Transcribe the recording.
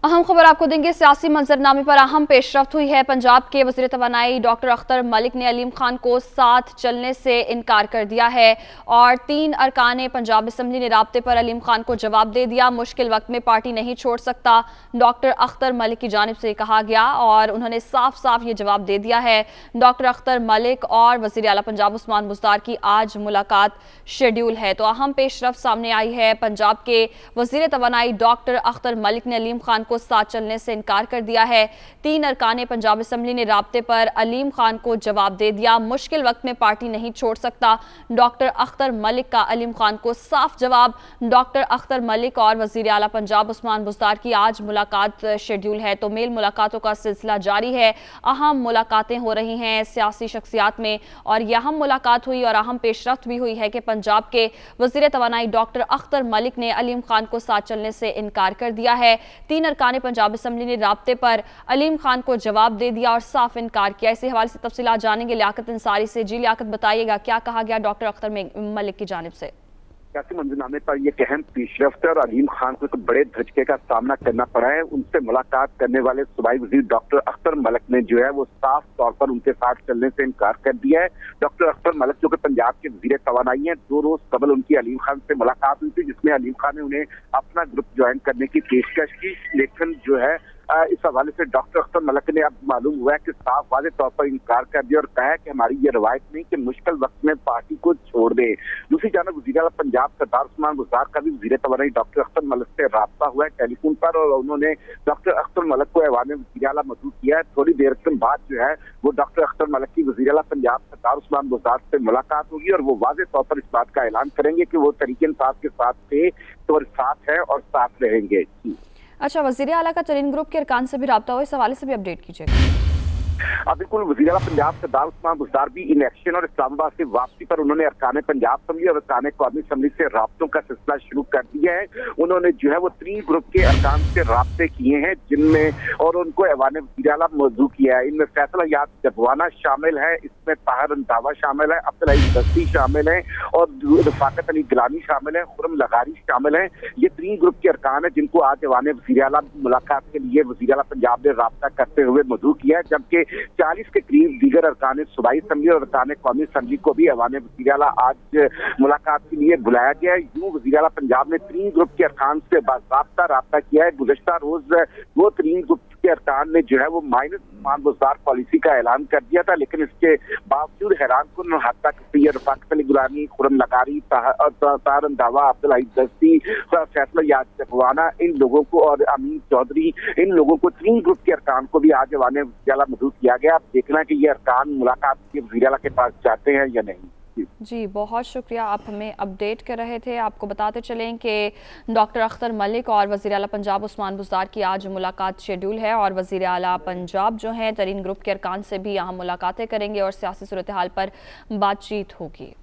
अहम खबर आपको देंगे। सियासी मंजरनामे पर अहम पेशरफ्त हुई है। पंजाब के वज़ीर तवानाई डॉक्टर अख्तर मलिक ने अलीम खान को साथ चलने से इनकार कर दिया है और 3 अरकान पंजाब असम्बली ने राब्ते पर अलीम खान को जवाब दे दिया। मुश्किल वक्त में पार्टी नहीं छोड़ सकता, डॉक्टर अख्तर मलिक की जानिब से कहा गया और उन्होंने साफ साफ ये जवाब दे दिया है। डॉक्टर अख्तर मलिक और वज़ीर आला पंजाब उस्मान बुज़दार की आज मुलाकात शेड्यूल है। तो अहम पेशरफ्त सामने आई है। पंजाब के वज़ीर तवानाई डॉक्टर अख्तर मलिक ने अलीम खान को साथ चलने से इनकार कर दिया है। 3 अरकान पंजाब असम्बली ने राब्ते पर अलीम खान को जवाब दे दिया। मुश्किल वक्त में पार्टी नहीं छोड़ सकता, डॉक्टर अख्तर मलिक का अलीम खान को साफ जवाब। डॉक्टर अख्तर मलिक और वज़ीर आला पंजाब उस्मान बुज़दार की आज मुलाकात शेड्यूल है। तो मेल मुलाकातों का सिलसिला जारी है। अहम मुलाकातें हो रही हैं सियासी शख्सियात में और यह अहम मुलाकात हुई और अहम पेशरफ्त भी हुई है कि पंजाब के वज़ीर तवानाई डॉक्टर अख्तर मलिक ने अलीम खान को साथ चलने से इनकार कर दिया है। 3 अरकान पंजाब असम्बली ने राब्ते पर अलीम खान को जवाब दे दिया और साफ इनकार किया। इसी हवाले से तफसीलात जानेंगे लियाकत अंसारी से। जी लियाकत, बताइएगा क्या कहा गया डॉक्टर अख्तर मलिक की जानिब से? सियासी मंजरनामे पर यह अहम पेशरफ्त और अलीम खान को एक बड़े धचके का सामना करना पड़ा है। उनसे मुलाकात करने वाले सूबाई वजीर डॉक्टर अख्तर मलिक ने जो है वो साफ तौर पर उनके साथ चलने से इनकार कर दिया है। डॉक्टर अख्तर मलिक जो कि पंजाब के वजीर तवानाई हैं, 2 रोज कबल उनकी अलीम खान से मुलाकात हुई थी, जिसमें अलीम खान ने उन्हें अपना ग्रुप ज्वाइन करने की पेशकश की, लेकिन जो है इस हवाले से डॉक्टर अख्तर मलिक ने अब मालूम हुआ है कि साफ वाज़े तौर पर इनकार कर दिया और कहा है कि हमारी ये रवायत नहीं कि मुश्किल वक्त में पार्टी को छोड़ दे। दूसरी जानब वज़ीर आला पंजाब सरदार उस्मान बुज़दार का भी वज़ीर तवानाई डॉक्टर अख्तर मलिक से राब्ता हुआ है टेलीफोन पर और उन्होंने डॉक्टर अख्तर मलिक को ऐवान वज़ीर आला मौजूद किया है। थोड़ी देर के बाद जो है वो डॉक्टर अख्तर मलिक की वज़ीर आला पंजाब सरदार उस्मान बुज़दार से मुलाकात होगी और वो वाज़े तौर पर इस बात का ऐलान करेंगे कि वो तरीके इंसाफ के साथ थे तो साथ है और साथ रहेंगे। अच्छा, वज़ीर आला का तरीन ग्रुप के अरकान से भी राब्ता हो, इस हवाले से भी अपडेट कीजिएगा। बिल्कुल, वज़ीर आला पंजाब सरदार उस्मान बुज़दार भी इन एक्शन और इस्लामाबाद से वापसी पर उन्होंने अरकान पंजाब असम्बली और अरकान कौमी असम्बली से राब्तों का सिलसिला शुरू कर दिया है। उन्होंने जो है वो 3 ग्रुप के अरकान से राब्ते किए हैं जिनमें और उनको ऐवान वज़ीर आला मौजू किया है। इनमें फैसला याद जबवाना शामिल है, इसमें ताहिर रंधावा शामिल है, अब्दुल अजीज दस्ती शामिल है और रफाकत अली गिलानी शामिल है, खुरम लगारी शामिल है। ये 3 ग्रुप के अरकान है जिनको आज ऐवान वज़ीर आला मुलाकात के लिए वज़ीर आला पंजाब ने राब्ता करते हुए मौजू किया है, जबकि 40 के करीब दीगर अरकान सूबाई असम्बली और अरकान कौमी असम्बली को भी ऐवान वज़ीर आला आज मुलाकात के लिए बुलाया गया है। यूं वज़ीर आला पंजाब ने 3 ग्रुप के अरकान से बाज़ाब्ता राब्ता किया है। गुज़श्ता रोज वो 3 ग्रुप के अरकान ने जो है वो माइनस उस्मान बुज़दार पॉलिसी का ऐलान कर दिया था, लेकिन इसके बावजूद हैरानकुन हद तक रफाकत अली गिलानी, खुरम लगारी, ताहिर रंधावा, अब्दुल अजीज दस्ती, फैसला याद जबवाना, इन लोगों को और अमीन चौधरी, इन लोगों को 3 ग्रुप के अरकान को भी आज ऐवान वज़ीर आला मौजूद किया गया। अब देखना कि ये अरकान मुलाकात के वज़ीर आला के पास जाते हैं या नहीं। जी, बहुत शुक्रिया, आप हमें अपडेट कर रहे थे। आपको बताते चलें कि डॉक्टर अख्तर मलिक और वज़ीर आला पंजाब उस्मान बुज़दार की आज मुलाकात शेड्यूल है और वज़ीर आला पंजाब जो हैं तरीन ग्रुप के अरकान से भी यहाँ मुलाकातें करेंगे और सियासी सूरत हाल पर बातचीत होगी।